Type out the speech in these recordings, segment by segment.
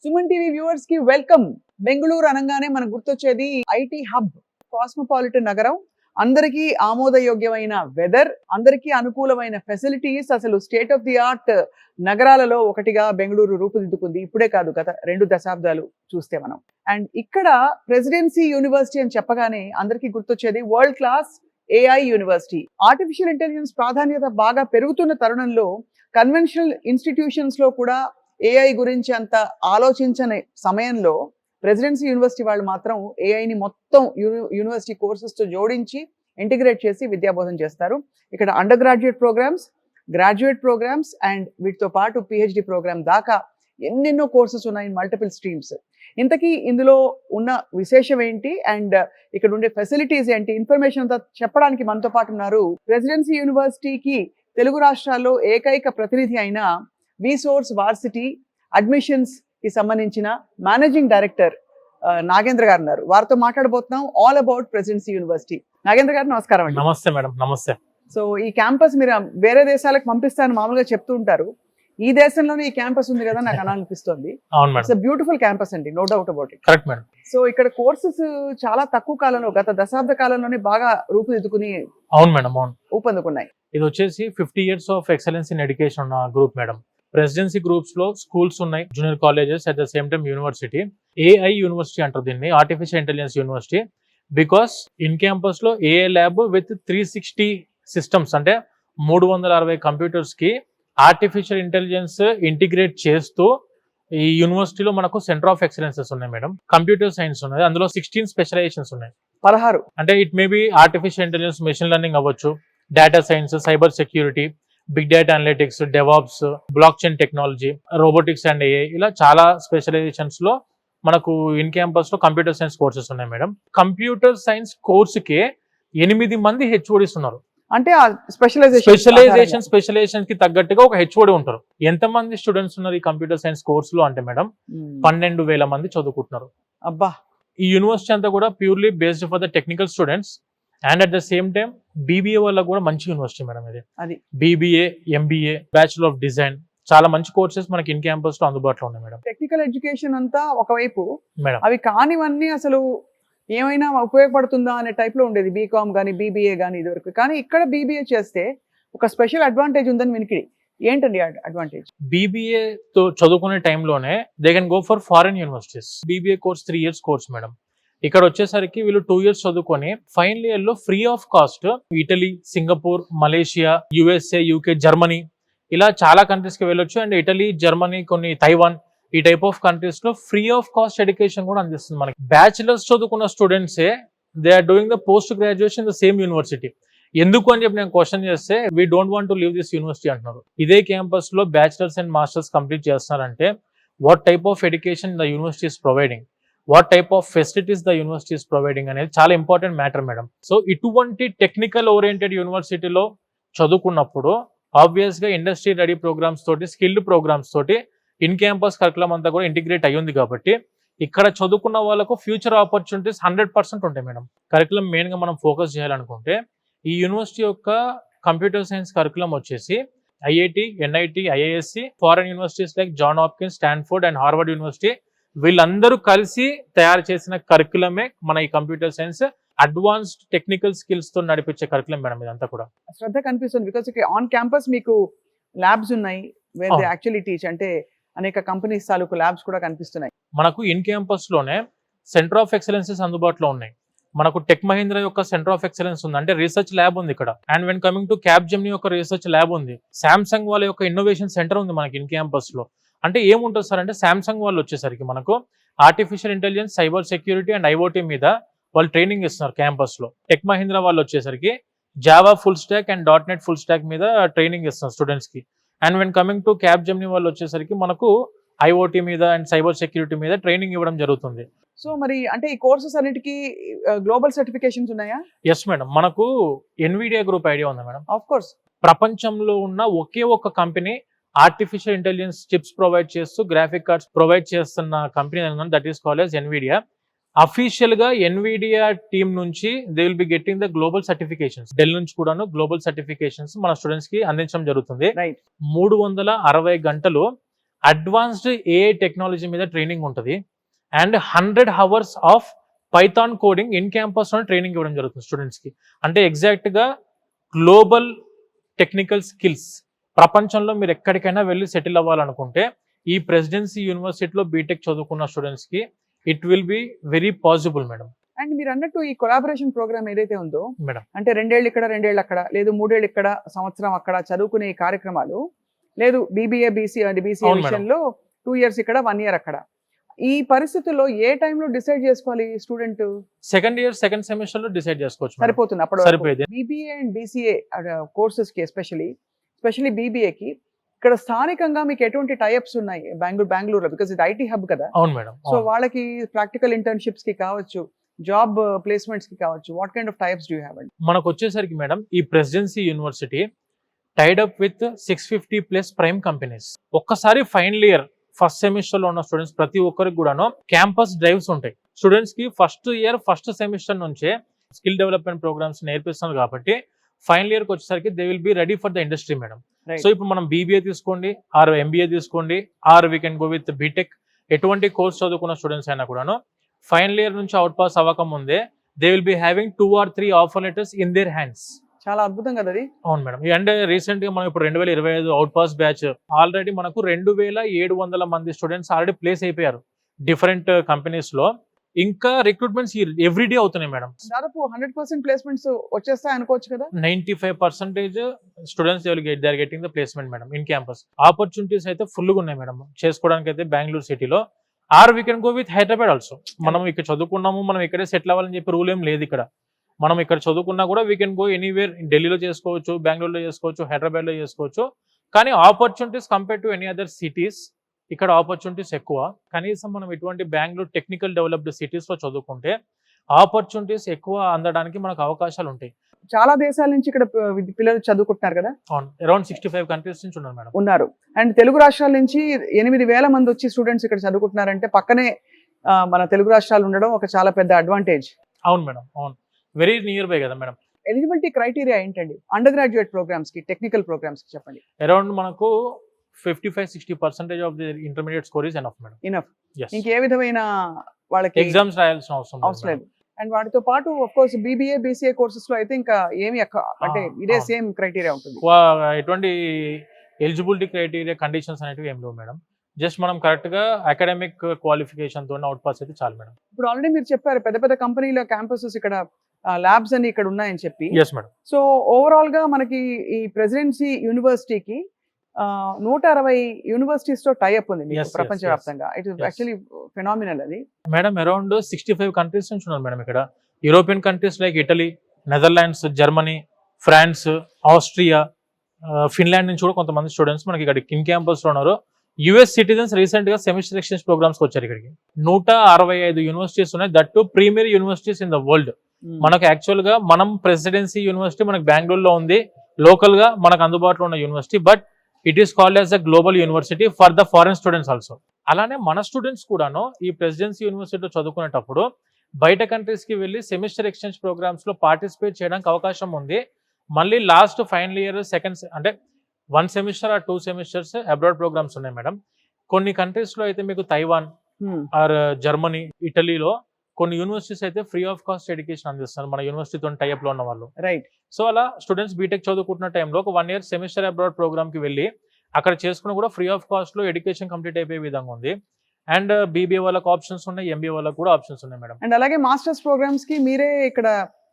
Suman TV viewers కి welcome. Bengaluru అనగానే మనకు గుర్తొచ్చేది ఐటీ హబ్, కాస్మోపాలిటన్ నగరం, అందరికీ ఆమోదయోగ్యమైన వెదర్, అందరికీ అనుకూలమైన ఫెసిలిటీస్, అసలు స్టేట్ ఆఫ్ ది ఆర్ట్ నగరాలలో ఒకటిగా బెంగళూరు రూపుదిద్దుకుంది. ఇప్పుడే కాదు, గత 2 దశాబ్దాలు చూస్తే మనం. అండ్ ఇక్కడ ప్రెసిడెన్సీ యూనివర్సిటీ అని చెప్పగానే అందరికీ గుర్తొచ్చేది world class AI university. Artificial intelligence ప్రాధాన్యత బాగా పెరుగుతున్న తరుణంలో కన్వెన్షనల్ ఇన్స్టిట్యూషన్స్ లో కూడా ఏఐ గురించి అంత ఆలోచించని సమయంలో ప్రెసిడెన్సీ యూనివర్సిటీ వాళ్ళు మాత్రం ఏఐని మొత్తం యూనివర్సిటీ కోర్సెస్ తో జోడించి ఇంటిగ్రేట్ చేసి విద్యాబోధన చేస్తారు. ఇక్కడ under graduate programmes, graduate programmes and వీటితో పాటు పిహెచ్డి ప్రోగ్రామ్ దాకా ఎన్నెన్నో కోర్సెస్ ఉన్నాయి, మల్టిపుల్ స్ట్రీమ్స్. ఇంతకీ ఇందులో ఉన్న విశేషం ఏంటి అండ్ ఇక్కడ ఉండే ఫెసిలిటీస్ ఏంటి, ఇన్ఫర్మేషన్ అంతా చెప్పడానికి మనతో పాటు ఉన్నారు ప్రెసిడెన్సీ యూనివర్సిటీకి తెలుగు రాష్ట్రాల్లో ఏకైక ప్రతినిధి అయిన విసోర్స్ వార్సిటీ అడ్మిషన్స్ కి సంబంధించిన మేనేజింగ్ డైరెక్టర్ నాగేంద్ర గారు ఉన్నారు. వారితో మాట్లాడబోతున్నాం all about presidency university. Nagendra గారు నమస్కారం అండి. నమస్తే మేడం. నమస్తే. సో ఈ క్యాంపస్ మీరు వేరే దేశాలకు పంపిస్తారని మామూలుగా చెప్తూ ఉంటారు, ఈ దేశంలోనే ఈ క్యాంపస్ ఉంది కదా నాకు అనిపిస్తుంది. అవును మేడం. ఇట్స్ బ్యూటిఫుల్ క్యాంపస్ అండి, no doubt about it. Correct madam. So ఇక్కడ కోర్సెస్ చాలా తక్కువ కాలంలో, గత దశాబ్ద కాలంలోనే బాగా రూపుదిద్దుకుని అవును మేడం. అవును, ఊపందుకున్నాయి. ఇది వచ్చేసి 50 years of excellence in education ఉన్న గ్రూప్ మేడం. ప్రెసిడెన్సీ గ్రూప్స్ లో స్కూల్స్ ఉన్నాయి, junior colleges, at the same time university. AI university అంటారు దీన్ని, artificial intelligence university. Because in campus లో ఏఐ ల్యాబ్ విత్ 360 సిస్టమ్స్, అంటే 360 కంప్యూటర్స్ కి ఆర్టిఫిషియల్ ఇంటెలిజెన్స్ ఇంటిగ్రేట్ చేస్తూ ఈ యూనివర్సిటీలో మనకు సెంటర్ ఆఫ్ ఎక్సలెన్సెస్ ఉన్నాయి మేడం. కంప్యూటర్ సైన్స్ ఉన్నది, అందులో 16 స్పెషలైజేషన్స్ ఉన్నాయి. 16 అంటే it may be artificial intelligence, machine learning అవ్వచ్చు, data science, cyber security, big data analytics, DevOps, blockchain technology, robotics and AI, ఇలా చాలా స్పెషలైజేషన్స్ లో మనకు ఇన్ క్యాంపస్ లో కంప్యూటర్ సైన్స్ కోర్సెస్ ఉన్నాయి మేడం. కంప్యూటర్ సైన్స్ కోర్స్ కి 8 మంది HODs ఉన్నారు. అంటే స్పెషలైజేషన్ కి తగ్గట్టుగా ఒక హెచ్ఓడి ఉంటారు. ఎంత మంది స్టూడెంట్స్ ఉన్నారు ఈ కంప్యూటర్ సైన్స్ కోర్స్ లో అంటే మేడం 12,000 మంది చదువుకుంటున్నారు. అబ్బా. ఈ యూనివర్సిటీ అంతా కూడా purely based for the technical students and at the same time BBA వల్ల కూడా మంచి యూనివర్సిటీ మేడం ఇది. అది BBA, MBA, bachelor of design, చాలా మంచి కోర్సెస్ మనకి ఇన్ క్యాంపస్ లో అందుబాటులో ఉన్నాయి మేడం. టెక్నికల్ ఎడ్యుకేషన్ అంతా ఒకవైపు, మేడం అవి కానివన్నీ అసలు ఏమైనా ఉపయోగపడుతుందా అనే టైప్ లో ఉండేది, బీకామ్ కానీ బీబీఏ కానీ ఇదివరకు. కానీ ఇక్కడ బీబీఏ చేస్తే ఒక స్పెషల్ అడ్వాంటేజ్ ఉందని వినికిడి. ఏంటండి అడ్వాంటేజ్? బీబీఏ తో చదువుకునే టైంలోనే they can go for foreign universities. BBA course 3 years course madam. ఇక్కడ వచ్చేసరికి వీళ్ళు 2 years చదువుకొని ఫైనల్ ఇయర్ లో free of cost Italy, Singapore, Malaysia, USA, UK, Germany, ఇలా చాలా కంట్రీస్ కి వెళ్ళొచ్చు. అండ్ ఇటలీ, జర్మనీ, కొన్ని తైవాన్, ఈ టైప్ ఆఫ్ కంట్రీస్ లో ఫ్రీ ఆఫ్ కాస్ట్ ఎడ్యుకేషన్ కూడా అందిస్తుంది మనకి. బ్యాచిలర్స్ చదువుకున్న స్టూడెంట్సే they are doing the post graduation the same university. ఎందుకు అని చెప్పి నేను క్వశ్చన్ చేస్తే we don't want to leave this university అంటున్నారు. ఇదే క్యాంపస్ లో బ్యాచిలర్స్ అండ్ మాస్టర్స్ కంప్లీట్ చేస్తున్నారంటే what type of education the university is providing, what type of facilities the university is providing అనేది చాలా ఇంపార్టెంట్ మ్యాటర్ మేడం. సో ఇటువంటి technical oriented యూనివర్సిటీలో చదువుకున్నప్పుడు obvious గా ఇండస్ట్రీ రెడీ ప్రోగ్రామ్స్ తోటి, skilled programmes తోటి in campus curriculum అంతా కూడా ఇంటిగ్రేట్ అయ్యింది కాబట్టి ఇక్కడ చదువుకున్న వాళ్ళకు ఫ్యూచర్ ఆపర్చునిటీస్ 100% ఉంటాయి మేడం. కరికులం మెయిన్ గా మనం ఫోకస్ చేయాలనుకుంటే ఈ యూనివర్సిటీ యొక్క కంప్యూటర్ సైన్స్ కరికులం వచ్చేసి IIT, NIT, IISc, foreign universities like John Hopkins, Stanford and Harvard university, వీళ్ళందరూ కలిసి తయారు చేసిన కరికులమే మన ఈ computer science advanced technical skills తో నడిపించే కరికులం మేడం ఇదంతా కూడా. శ్రద్ధ కనిపిస్తుంది బికాస్ ఆన్ క్యాంపస్ మీకు ల్యాబ్స్ ఉన్నాయి వేర్ దే యాక్చువల్లీ టీచ్, అంటే అనేక కంపెనీస్ తాలూకు ల్యాబ్స్ కూడా కనిపిస్తున్నాయి. మనకు ఇన్ క్యాంపస్ లోనే సెంటర్ ఆఫ్ ఎక్సలెన్సెస్ అందుబాటులో ఉన్నాయి. మనకు టెక్ మహీంద్రా యొక్క సెంటర్ ఆఫ్ ఎక్సలెన్స్ ఉంది, అంటే రీసెర్చ్ ల్యాబ్ ఉంది ఇక్కడ. And when coming to Capgemini యొక్క రీసెర్చ్ ల్యాబ్ ఉంది. సామ్సంగ్ వాళ్ళ యొక్క ఇన్నోవేషన్ సెంటర్ ఉంది మనకి ఇన్ క్యాంపస్ లో. అంటే ఏముంటుంది సార్ అంటే సామ్సంగ్ వాళ్ళు వచ్చేసరికి మనకు artificial intelligence, cyber security and IoT మీద వాళ్ళు ట్రైనింగ్ ఇస్తున్నారు క్యాంపస్ లో. టెక్ మహీంద్రా వాళ్ళు వచ్చేసరికి Java full stack and .NET full stack మీద ట్రైనింగ్ ఇస్తున్నారు స్టూడెంట్స్ కి. And when coming to Capgemini వాళ్ళు వచ్చేసరికి మనకు ఐఓటీ మీద అండ్ సైబర్ సెక్యూరిటీ మీద ట్రైనింగ్ ఇవ్వడం జరుగుతుంది. సో మరి అంటే ఈ కోర్సెస్ అన్నిటికీ గ్లోబల్ సర్టిఫికేషన్స్ ఉన్నాయా? Yes madam. మనకు ఎన్విడియా గ్రూప్ ఐడియా ఉంది మేడం. Of course. ప్రపంచంలో ఉన్న ఒకే ఒక్క company artificial intelligence chips provide చేస్తూ గ్రాఫిక్ కార్డ్స్ ప్రొవైడ్ చేస్తున్న company that is called as Nvidia. Official గా ఎన్విడియా టీమ్ నుంచి they will be getting the global certifications. Dell నుంచి కూడాను గ్లోబల్ సర్టిఫికేషన్స్ మన స్టూడెంట్స్ కి అందించడం జరుగుతుంది. 360 గంటలు అడ్వాన్స్డ్ ఏఐ టెక్నాలజీ మీద ట్రైనింగ్ ఉంటుంది and 100 hours of Python coding in campus లో ట్రైనింగ్ ఇవ్వడం జరుగుతుంది స్టూడెంట్స్ కి. అంటే ఎగ్జాక్ట్ గా గ్లోబల్ టెక్నికల్ స్కిల్స్, ప్రపంచంలో మీరు ఎక్కడికైనా వెళ్ళి సెటిల్ అవ్వాలనుకుంటే ఈ ప్రెసిడెన్సీ యూనివర్సిటీలో బీటెక్ చదువుకున్న స్టూడెంట్స్ కి it will be very possible madam. And మీరు అన్నట్టు ఈ కొలాబరేషన్ ప్రోగ్రామ్ ఏదైతే ఉందో మేడం అంటే 2 ఏళ్ళు ఇక్కడ 2 ఏళ్ళు అక్కడ, లేదు 3 ఏళ్ళు ఇక్కడ, సంవత్సరం అక్కడ చదువుకునే ఈ కార్యక్రమాలు, లేదు బీబీఏ బీసీఏ అవును మేడం. విషయంలో 2 years ఇక్కడ 1 year అక్కడ, ఈ పరిస్థితుల్లో ఏ టైంలో డిసైడ్ చేసుకోవాలి student? Second year second semester లో డిసైడ్ చేసుకోవచ్చు మేడం. సరిపోతుంది అప్పుడు సరిపోయేది. బీబీఏ అండ్ బీసీఏ కోర్సెస్ కి ఎస్పెషల్లీ బీబీఏకి ఇక్కడ స్థానికంగా మీకు ఎటువంటి టైప్స్ ఉన్నాయి బెంగళూరులో? బికాస్ ఇది ఐటీ హబ్ కదా. అవును మేడం. సో వాళ్ళకి ప్రాక్టికల్ ఇంటర్న్షిప్స్ కి కావచ్చు, జాబ్ ప్లేస్మెంట్స్ కి కావచ్చు, what kind of types do you have? మనకు వచ్చేసరికి మేడం ఈ presidency university tied up with 650+ prime companies. ఒక్కసారి ఫైనల్ ఇయర్ ఫస్ట్ సెమిస్టర్ లో ఉన్న స్టూడెంట్స్ ప్రతి ఒక్కరికి కూడాను క్యాంపస్ డ్రైవ్స్ ఉంటాయి. స్టూడెంట్స్ కి ఫస్ట్ ఇయర్ ఫస్ట్ సెమిస్టర్ నుంచే స్కిల్ డెవలప్మెంట్ ప్రోగ్రామ్స్ నేర్పిస్తున్నారు కాబట్టి ఫైనల్ ఇయర్ కి వచ్చేసరికి they will be ready for the industry madam. Right. So ఇప్పుడు మనం బీబీఏ తీసుకోండి, ఆర్ ఎంబీఏ తీసుకోండి, or we can go with BTech. ఎటువంటి కోర్స్ చదువుకున్న స్టూడెంట్స్ అయినా కూడాను ఫైనల్ ఇయర్ నుంచి అవుట్ పాస్ అవ్వక ముందే they will be having 2 or 3 offer letters in their hands. చాలా అద్భుతం కదా అది. అవును మేడం. అండ్ రీసెంట్ గా మనం ఇప్పుడు 2025 అవుట్ పాస్ బ్యాచ్ ఆల్రెడీ మనకు 2700 మంది స్టూడెంట్స్ ఆల్రెడీ ప్లేస్ అయిపోయారు డిఫరెంట్ కంపెనీస్ లో. ఇంకా రిక్రూట్మెంట్స్ ఎవ్రీడే అవుతున్నాయి మేడం. దాదాపు 100% ప్లేస్మెంట్స్ వచ్చేస్తాయి అనుకోవచ్చు కదా. 95% students they are getting the placement madam in campus. Opportunities అయితే ఫుల్ గా ఉన్నాయి మేడం చేసుకోవడానికి అయితే బెంగళూరు సిటీలో. Or we can go with Hyderabad also. మనం ఇక్కడ చదువుకున్నాము, మనం ఇక్కడే సెటిల్ అవ్వాలని చెప్పి రూల్ ఏం లేదు ఇక్కడ. మనం ఇక్కడ చదువుకున్నా కూడా వీ కెన్ గో ఎనీవేర్, ఢిల్లీలో చేసుకోవచ్చు, బెంగళూరులో చేసుకోవచ్చు, హైదరాబాద్లో చేసుకోవచ్చు. కానీ opportunities compare to any other cities ఇక్కడ ఆపర్చునిటీస్ ఎక్కువ. కనీసం మనం ఇటువంటి బెంగళూరు టెక్నికల్ డెవలప్డ్ సిటీస్ లో చదువుకుంటే ఆపర్చునిటీస్ ఎక్కువ అందడానికి మనకు అవకాశాలు ఉంటాయి. చాలా దేశాల నుంచి ఇక్కడ పిల్లలు చదువుకుంటున్నారు కదా. అవును, అరౌండ్ 65 కంట్రీస్ నుంచి ఉన్నారు మేడం. ఉన్నారు. అండ్ తెలుగు రాష్ట్రాల నుంచి 8,000 మంది వచ్చి స్టూడెంట్స్ ఇక్కడ చదువుకుంటున్నారంటే పక్కనే మన తెలుగు రాష్ట్రాలు ఉండడం ఒక చాలా పెద్ద అడ్వాంటేజ్. అవును మేడం, అవును, వెరీ నియర్ బై కదా మేడం. ఎలిజిబిలిటీ క్రైటీరియా ఏంటండి అండర్ గ్రాడ్యుయేట్ ప్రోగ్రామ్స్ కి, టెక్నికల్ ప్రోగ్రామ్స్ కి చెప్పండి? అరౌండ్ మనకు 55-60% of the intermediate score is enough madam. Enough. Yes. ఇంకే విధమైన వాళ్ళకి ఎగ్జామ్స్ రాయాల్సిన అవసరం లేదు. అండ్ వాటితో పాటు of course BBA BCA courses లో అయితే ఇంకా ఏమి అంటే ఇదే అవును. సేమ్ క్రైటీరియా ఉంటుంది. ఎటువంటి ఎలిజిబిలిటీ క్రైటీరియా కండిషన్స్ అనేవి ఏం లేవు మేడం. జస్ట్ మనం కరెక్ట్ గా అకాడమిక్ క్వాలిఫికేషన్ తో అవుట్ పాస్ అయితే చాలు మేడం. ఇప్పుడు ఆల్రెడీ మీరు చెప్పారు పెద్ద పెద్ద కంపెనీల క్యాంపసెస్ ఇక్కడ ల్యాబ్స్ అని ఇక్కడ ఉన్నాయని చెప్పి. Yes madam. సో ఓవరాల్ గా మనకి ఈ ప్రెసిడెన్సీ యూనివర్సిటీకి 160 యూనివర్సిటీస్ తో టైఅప్ ఉంది మీకు Yes, yes, ప్రపంచవ్యాప్తంగా. It is Yes. Actually phenomenal అది. మేడం అరౌండ్ 65 కంట్రీస్ నుంచి ఉన్నారు మేడం ఇక్కడ. European countries like Italy, Netherlands, Germany, France, Austria, Finland నుంచి కూడా కొంతమంది స్టూడెంట్స్ మనకి ఇక్కడ ఇన్ క్యాంపస్ లో ఉన్నారు. యుఎస్ సిటిజన్స్ రీసెంట్ గా సెమిస్టర్ ఎక్స్చేంజ్ ప్రోగ్రామ్స్ వచ్చారు ఇక్కడికి. 165 యూనివర్సిటీస్ ఉన్నాయి, that too premier universities in the world. మనకు యాక్చువల్ గా మనం ప్రెసిడెన్సీ యూనివర్సిటీ మనకి బెంగళూరులో ఉంది, లోకల్ గా మనకు అందుబాటులో ఉన్న university, but it is called as a global university for the foreign students also. అలానే మన స్టూడెంట్స్ కూడాను ఈ ప్రెసిడెన్సీ యూనివర్సిటీలో చదువుకునేటప్పుడు బయట కంట్రీస్ కి వెళ్ళి సెమిస్టర్ ఎక్స్చేంజ్ ప్రోగ్రామ్స్ లో పార్టిసిపేట్ చేయడానికి అవకాశం ఉంది. మళ్ళీ లాస్ట్ ఫైనల్ ఇయర్ సెకండ్ అంటే 1 semester or 2 semesters abroad programmes ఉన్నాయి మేడం. కొన్ని కంట్రీస్ లో అయితే మీకు తైవాన్ ఆర్ జర్మనీ, ఇటలీలో కొన్ని యూనివర్సిటీస్ అయితే ఫ్రీ ఆఫ్ కాస్ట్ ఎడ్యుకేషన్ అందిస్తారు మన యూనివర్సిటీతో టైఅప్ లో ఉన్న వాళ్ళు. రైట్. సో అలా స్టూడెంట్స్ బీటెక్ చదువుకుంటున్న టైంలో ఒక 1 year సెమిస్టర్ అబ్రాడ్ ప్రోగ్రామ్ కి వెళ్ళి అక్కడ చేసుకుని కూడా ఫ్రీ ఆఫ్ కాస్ట్ లో ఎడ్యుకేషన్ కంప్లీట్ అయిపోయే విధంగా ఉంది. అండ్ బీబీఏ వాళ్ళకి ఆప్షన్స్ ఉన్నాయి, ఎంబీఏ వాళ్ళకి కూడా ఆప్షన్స్ ఉన్నాయి మేడం. అండ్ అలాగే మాస్టర్స్ ప్రోగ్రామ్స్ కి మీరే ఇక్కడ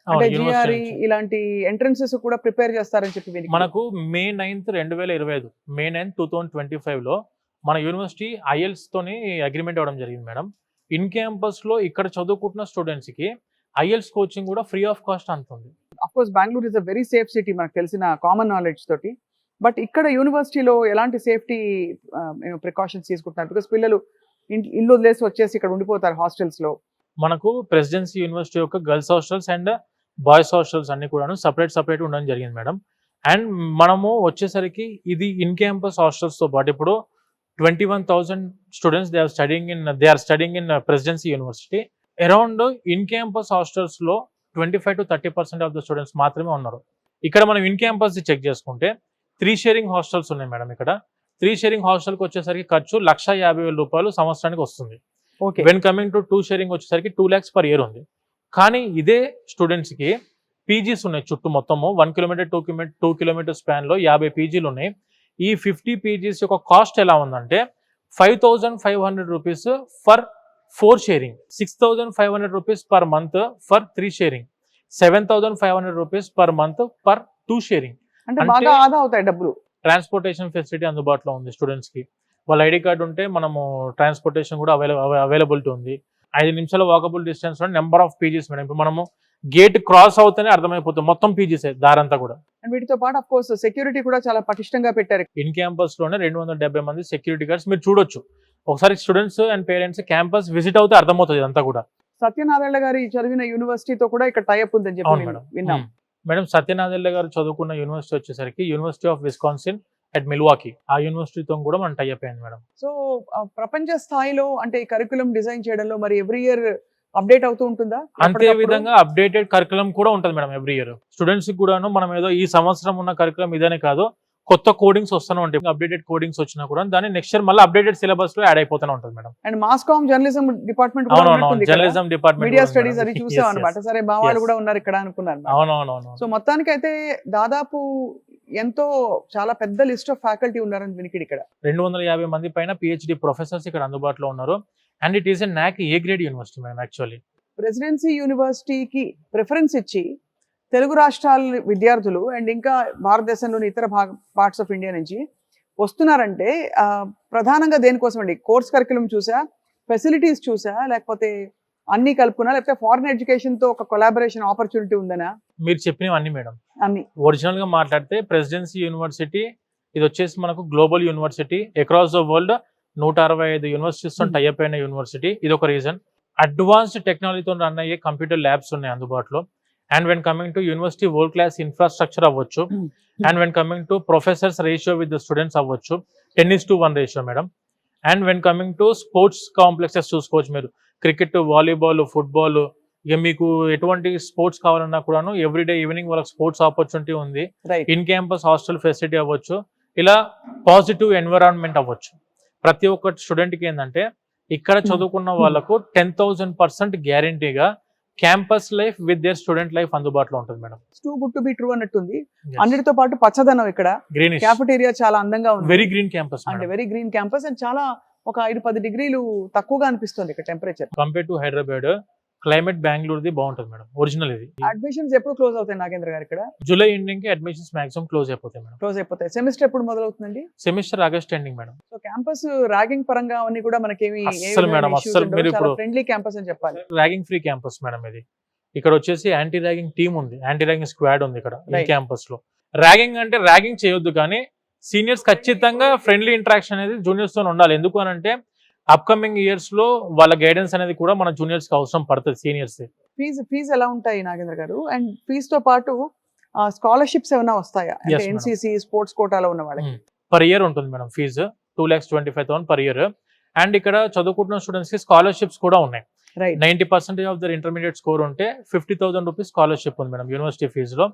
అంటే జిఆర్ఈ ఇలాంటి ఎంట్రన్సెస్ కూడా ప్రిపేర్ చేస్తారని చెప్పి మనకు May 9th 2025 May 9th 2025 లో మన యూనివర్సిటీ IELTS తోని అగ్రిమెంట్ అవ్వడం జరిగింది మేడం. ఇన్ క్యాంపస్ లో ఇక్కడ చదువుకుంటున్న స్టూడెంట్స్ కి IELTS కోచింగ్ కూడా ఫ్రీ ఆఫ్ కాస్ట్ అంటుంది. Of course Bengaluru is a very safe city మనకు తెలిసిన కామన్ నాలెడ్జ్ తోటి. బట్ ఇక్కడ యూనివర్సిటీలో ఎలాంటి సేఫ్టీ ప్రికాషన్స్ తీసుకుంటున్నారు? బికాస్ పిల్లలు ఇల్లు వదిలేసి వచ్చేసి ఇక్కడ ఉండిపోతారు హాస్టల్స్ లో. మనకు ప్రెసిడెన్సీ యూనివర్సిటీ యొక్క girls hostels and boys hostels అన్ని కూడా సపరేట్ ఉండడం జరిగింది మేడం. అండ్ మనము వచ్చేసరికి ఇది ఇన్ క్యాంపస్ హాస్టల్స్ తో పాటు ఇప్పుడు 21,000 students they are studying in Presidency university. Around in campus hostels లో 25 to 30% ఆఫ్ ద స్టూడెంట్స్ మాత్రమే ఉన్నారు. ఇక్కడ మనం ఇన్ క్యాంపస్ చెక్ చేసుకుంటే 3 షేరింగ్ హాస్టల్స్ ఉన్నాయి మేడం. ఇక్కడ 3 షేరింగ్ హాస్టల్కి వచ్చేసరికి ఖర్చు 1,50,000 రూపాయలు సంవత్సరానికి వస్తుంది. Okay. When coming to 2 sharing వచ్చేసరికి 2 lakhs per year ఉంది. కానీ ఇదే స్టూడెంట్స్కి పీజీస్ ఉన్నాయి చుట్టూ మొత్తము 1 కిలోమీటర్ 2 కిలోమీటర్ స్పాన్లో 50 పీజీలు ఉన్నాయి. ఈ 50 పీజీస్ యొక్క కాస్ట్ ఎలా ఉందంటే 5,500 rupees for 4 sharing, 6,500 rupees per month for 3 sharing, 7,500 rupees per month for 2 sharing. అంటే బాగా ఆదా అవుతాయి డబ్బులు. ట్రాన్స్పోర్టేషన్ ఫెసిలిటీ అందుబాటులో ఉంది స్టూడెంట్స్కి. వాళ్ళ ఐడి కార్డు ఉంటే మనము ట్రాన్స్పోర్టేషన్ కూడా అవైలబిలిటీ ఉంది. 5 నిమిషాల వాకబుల్ డిస్టెన్స్ లో నెంబర్ ఆఫ్ పీజీస్ మేడం. ఇప్పుడు మనము గేట్ క్రాస్ అవుతూనే అర్థమైపోతుంది మొత్తం పీజీస్ దారంతా కూడా. అండ్ వీటితో పాటు ఆఫ్ కోర్స్ సెక్యూరిటీ కూడా చాలా పటిష్టంగా పెట్టారు. ఇన్ క్యాంపస్ లోనే 270 మంది సెక్యూరిటీ గార్డ్స్ మీరు చూడొచ్చు. ఒకసారి students and parents campus visit అవుతే అర్థమవుతుంది అంతా కూడా. సత్యనారాయణ గారి చదివిన యూనివర్సిటీతో కూడా ఇక్కడ టైఅప్ ఉందని చెప్పి విన్నాం. మేడం సత్యనారాయణ గారు చదువుకున్న యూనివర్సిటీ వచ్చేసరికి university of Wisconsin at Milwaukee, ఆ యూనివర్సిటీతో కూడా మనం టైఅప్ అయింది మేడం. సో ప్రపంచ స్థాయిలో అంటే ఈ కరికులం డిజైన్ చేయడంలో మరి ఎవ్రీ ఇయర్ అప్డేట్ అవుతూ ఉంటుందా? అంతే విధంగా అప్డేటెడ్ కరికులం కూడా ఉంటుంది మేడం ఎవ్రీ ఇయర్. స్టూడెంట్స్ కూడాను మనం ఏదో ఈ సంవత్సరం ఉన్న కరికులం ఇదనే కాదు, కొత్త కోడింగ్స్ వస్తూనే ఉంటాయి. అప్డేటెడ్ కోడింగ్స్ వచ్చినా కూడా దాన్ని నెక్స్ట్ ఇయర్ మళ్ళీ అప్డేటెడ్ సిలబస్ లో యాడ్ అయిపోతూనే ఉంటుంది madam. And mass comm journalism department journalism department, media studies అది చూసాం అనమాట. సరే భావాలు కూడా ఉన్నారు ఇక్కడ అనుకున్నాను. అవునవునవును. సో మొత్తానికి అయితే దాదాపు ఎంతో చాలా పెద్ద లిస్ట్ ఆఫ్ ఫ్యాకల్టీ ఉన్నారని వినికిడి. ఇక్కడ 250 మంది పైన పిహెచ్డి ప్రొఫెసర్స్ ఇక్కడ అందుబాటులో ఉన్నారు. And it is a NAC A grade university madam. Actually presidency యూనివర్సిటీకి ప్రిఫరెన్స్ ఇచ్చి తెలుగు రాష్ట్రాల విద్యార్థులు అండ్ ఇంకా భారతదేశంలోని ఇతర పార్ట్స్ ఆఫ్ ఇండియా నుంచి వస్తున్నారంటే ప్రధానంగా దేనికోసం అండి? కోర్స్ కరికులం చూసా, ఫెసిలిటీస్ చూసా, లేకపోతే అన్ని కలుపుకున్నా, లేకపోతే ఫారెన్ ఎడ్యుకేషన్ తో ఒక కొలాబరేషన్ ఆపర్చునిటీ ఉందనా? మీరు చెప్పినవన్నీ మేడం. అన్ని ఒరిజినల్ గా మాట్లాడితే ప్రెసిడెన్సీ యూనివర్సిటీ ఇది వచ్చేసి మనకు global university, across the world 165 universities తో టైఅప్ అయిన యూనివర్సిటీ. ఇది ఒక రీజన్. అడ్వాన్స్డ్ టెక్నాలజీతో రన్ అయ్యే కంప్యూటర్ ల్యాబ్స్ ఉన్నాయి అందుబాటులో. And when coming to university world class infrastructure అవ్వచ్చు. And when coming to professors ratio with the students అవ్వచ్చు, 10:1 ratio madam. And when coming to sports complexes చూసుకోవచ్చు మీరు. క్రికెట్, వాలీబాల్, ఫుట్బాల్, ఇక మీకు ఎటువంటి స్పోర్ట్స్ కావాలన్నా కూడాను ఎవ్రీడే ఈవినింగ్ వాళ్ళకి స్పోర్ట్స్ ఆపర్చునిటీ ఉంది. ఇన్ క్యాంపస్ హాస్టల్ ఫెసిలిటీ అవ్వచ్చు. ఇలా పాజిటివ్ ఎన్విరాన్మెంట్ అవ్వచ్చు. ప్రతి ఒక్క స్టూడెంట్కి ఏంటంటే ఇక్కడ చదువుకున్న వాళ్ళకు 10,000% గ్యారంటీగా campus life with their student life అందుబాటులో ఉంటుంది madam. Too good to be true అన్నట్టుంది. అన్నిటితో పాటు పచ్చదనం ఇక్కడ. గ్రీన్ క్యాఫెటేరియా చాలా అందంగా ఉంది. వెరీ గ్రీన్ క్యాంపస్ అంటే వెరీ గ్రీన్ క్యాంపస్. అండ్ చాలా ఒక 5-10 డిగ్రీలు తక్కువగా అనిపిస్తుంది ఇక్కడ temperature compare to Hyderabad. Climate బెంగళూరుది బాగుంటుంది మేడం. ఒరిజినల్ ఇది. అడ్మిషన్స్ ఎప్పుడు క్లోజ్ అవుతాయి నాగేంద్ర గారు? ఇక్కడ జూలై ఎండింగ్ కి అడ్మిషన్స్ మాక్సిమం క్లోజ్ అయిపోతాయి మేడం. క్లోజ్ అయిపోతాయి. సెమిస్టర్ ఎప్పుడు మొదలవుతుందండి? Semester August ending madam. So campus ragging పరంగా అన్ని కూడా మనకేమి అస్సలు మేడం, అస్సలు మీరు ఇప్పుడు ఫ్రెండ్లీ క్యాంపస్ అని చెప్పాలి. ర్యాగింగ్ ఫ్రీ క్యాంపస్ మేడం ఇది. ఇక్కడ వచ్చేసి యాంటీ ర్యాగింగ్ టీమ్ ఉంది, యాంటీ ర్యాగింగ్ స్క్వాడ్ ఉంది ఇక్కడ ఈ క్యాంపస్ లో. ర్యాగింగ్ అంటే ర్యాగింగ్ చేయొద్దు, కానీ సీనియర్స్ ఖచ్చితంగా ఫ్రెండ్లీ ఇంటరాక్షన్ అనేది జూనియర్స్ తో ఉండాలి. ఎందుకు అని అంటే అప్కమింగ్ ఇయర్స్ లో వాళ్ళ గైడెన్స్ అనేది కూడా మన జూనియర్స్ కి అవసరం పడుతుంది. సీనియర్స్ ఫీజు ఎలా ఉంటాయి నాగేంద్ర గారు? అండ్ ఫీజు తో పాటు స్కాలర్షిప్స్ ఏమైనా వస్తాయా? ఎన్సీసీ స్పోర్ట్స్ కోటాలో ఉన్న వాళ్ళకి పర్ ఇయర్ ఉంటుంది madam fee 2,25,000 per year. And ఇక్కడ చదువుకుంటున్న స్టూడెంట్స్ కి స్కాలర్షిప్స్ కూడా ఉన్నాయి. 90% ఆఫ్ దర్ ఇంటర్మీడియట్ స్కోర్ ఉంటే 50,000 రూపీస్ స్కాలర్షిప్ ఉంది మేడం యూనివర్సిటీ ఫీజులో.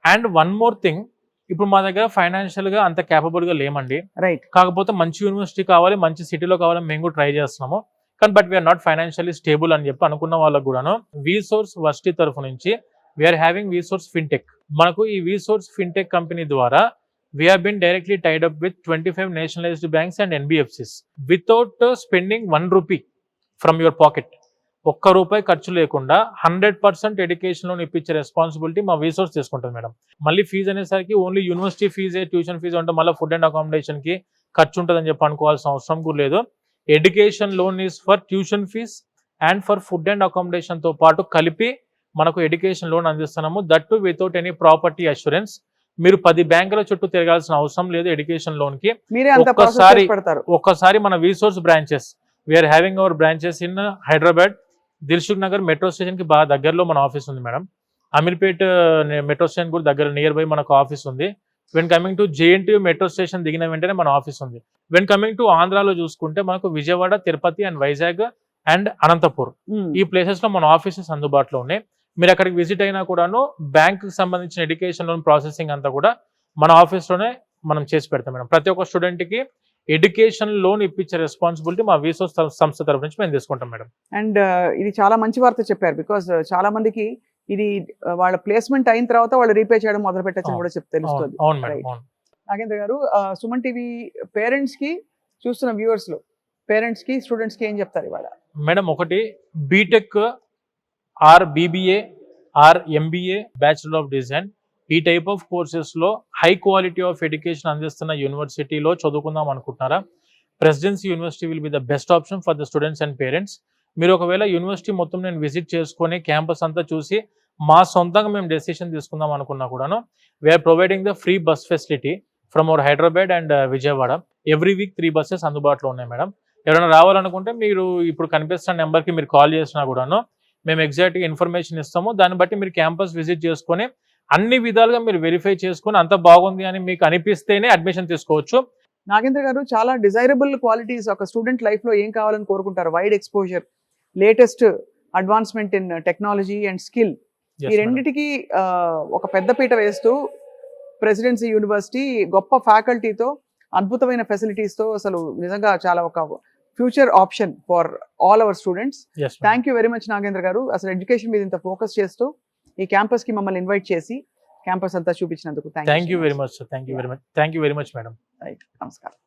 అండ్ వన్ మోర్ థింగ్, ఇప్పుడు మా దగ్గర ఫైనాన్షియల్ గా అంత క్యాపబుల్ గా లేమండి. కాకపోతే మంచి యూనివర్సిటీ కావాలి, మంచి సిటీలో కావాలని మేము కూడా ట్రై చేస్తున్నాము. కానీ but we are not financially stable అని చెప్పి అనుకున్న వాళ్ళకు కూడాను వీసోర్స్ వర్సిటీ తరఫు నుంచి వీఆర్ హ్యావింగ్ వీసోర్స్ ఫిన్టెక్. మనకు ఈ వీసోర్స్ ఫిన్టెక్ కంపెనీ ద్వారా we have been directly tied up with 25 nationalized banks and NBFCs without spending 1 rupee from your pocket. ₹1 ఖర్చు లేకుండా 100% ఎడ్యుకేషన్ లోన్ ఇప్పించే రెస్పాన్సిబిలిటీ మా వీసోర్స్ తీసుకుంటుంది మేడం. మళ్ళీ ఫీజు అనేసరికి ఓన్లీ యూనివర్సిటీ ఫీజే, ట్యూషన్ ఫీజు అంటే మళ్ళీ ఫుడ్ అండ్ అకామిడేషన్ కి ఖర్చు ఉంటుందని చెప్పి అనుకోవాల్సిన అవసరం కూడా లేదు. Education loan is for tuition fee and for food and accommodation తో పాటు కలిపి మనకు ఎడ్యుకేషన్ లోన్ అందిస్తున్నాము. That too without any property assurance. మీరు 10 బ్యాంకుల చుట్టూ తిరగాల్సిన అవసరం లేదు ఎడ్యుకేషన్ లోన్ కి. ఒక్కసారి మన VSource branches, we are having our branches in Hyderabad, Dilsukh Nagar metro station కి బాగా దగ్గరలో మన ఆఫీస్ ఉంది మేడం. అమీర్పేట్ మెట్రో స్టేషన్ కూడా దగ్గర నియర్ బై మనకు ఆఫీస్ ఉంది. When coming to JNTU metro station దిగిన వెంటనే మన ఆఫీస్ ఉంది. వెన్ కమింగ్ టు ఆంధ్రాలో చూసుకుంటే మనకు విజయవాడ, తిరుపతి అండ్ వైజాగ్ అండ్ అనంతపూర్ ఈ ప్లేసెస్ లో మన ఆఫీసెస్ అందుబాటులో ఉన్నాయి. మీరు అక్కడికి విజిట్ అయినా కూడాను బ్యాంక్ కి సంబంధించిన ఎడ్యుకేషన్ లోన్ ప్రాసెసింగ్ అంతా కూడా మన ఆఫీస్ లోనే మనం చేసి పెడతాం మేడం. ప్రతి ఒక్క స్టూడెంట్ కి ఎడ్యుకేషన్ లోన్ ఇప్పించే రెస్పాన్సిబిలిటీ మా వీసో సంస్థ తరఫు నుంచి మేము తీసుకుంటాం మేడం. అండ్ ఇది చాలా మంచి వార్త చెప్పారు, బికాస్ చాలా మందికి ఇది వాళ్ళ ప్లేస్మెంట్ అయిన తర్వాత వాళ్ళు రీపే చేయడం మొదలు పెట్టచ్చని కూడా తెలుస్తుంది. అవును మేడం, Right. అవును నాగేంద్ర గారు, సుమన్ టీవీ పేరెంట్స్ కి, చూస్తున్న వ్యూవర్స్ లో పేరెంట్స్ కి, స్టూడెంట్స్ కి ఏం చెప్తారు ఇవాళ? మేడం, ఒకటి BTech or BBA or MBA bachelor of design ఈ టైప్ ఆఫ్ కోర్సెస్లో హై క్వాలిటీ ఆఫ్ ఎడ్యుకేషన్ అందిస్తున్న యూనివర్సిటీలో చదువుకుందాం అనుకుంటున్నారా? Presidency university will be the best option for the students and parents. మీరు ఒకవేళ యూనివర్సిటీ మొత్తం నేను విజిట్ చేసుకొని క్యాంపస్ అంతా చూసి మా సొంతంగా మేము డెసిషన్ తీసుకుందాం అనుకున్నా కూడాను, we are providing the free bus facility from our Hyderabad and Vijayawada. Every week 3 buses అందుబాటులో ఉన్నాయి మేడం. ఎవరైనా రావాలనుకుంటే మీరు ఇప్పుడు కనిపిస్తున్న నెంబర్కి మీరు కాల్ చేసినా కూడాను మేము ఎగ్జాక్ట్గా ఇన్ఫర్మేషన్ ఇస్తాము. దాన్ని బట్టి మీరు క్యాంపస్ విజిట్ చేసుకొని అన్ని విధాలుగా మీరు వెరిఫై చేసుకొని అంత బాగుంది అని మీకు అనిపిస్తేనే అడ్మిషన్ తీసుకోవచ్చు. నాగేంద్ర గారు, చాలా డిజైరబుల్ క్వాలిటీస్ ఒక స్టూడెంట్ లైఫ్ లో ఏం కావాలని కోరుకుంటారు? Wide exposure, latest advancement in technology and skill, ఈ రెండిటికి ఒక పెద్దపీట వేస్తూ ప్రెసిడెన్సీ యూనివర్సిటీ గొప్ప ఫ్యాకల్టీతో, అద్భుతమైన ఫెసిలిటీస్తో అసలు నిజంగా చాలా ఒక future option for all our students. Thank you very much Nagendra గారు. అసలు ఎడ్యుకేషన్ మీద ఇంత ఫోకస్ చేస్తూ ఈ క్యాంపస్ కి మమ్మల్ని ఇన్వైట్ చేసి క్యాంపస్ అంతా చూపించినందుకు thank you very much. Thank you very much madam. Right, నమస్కారం.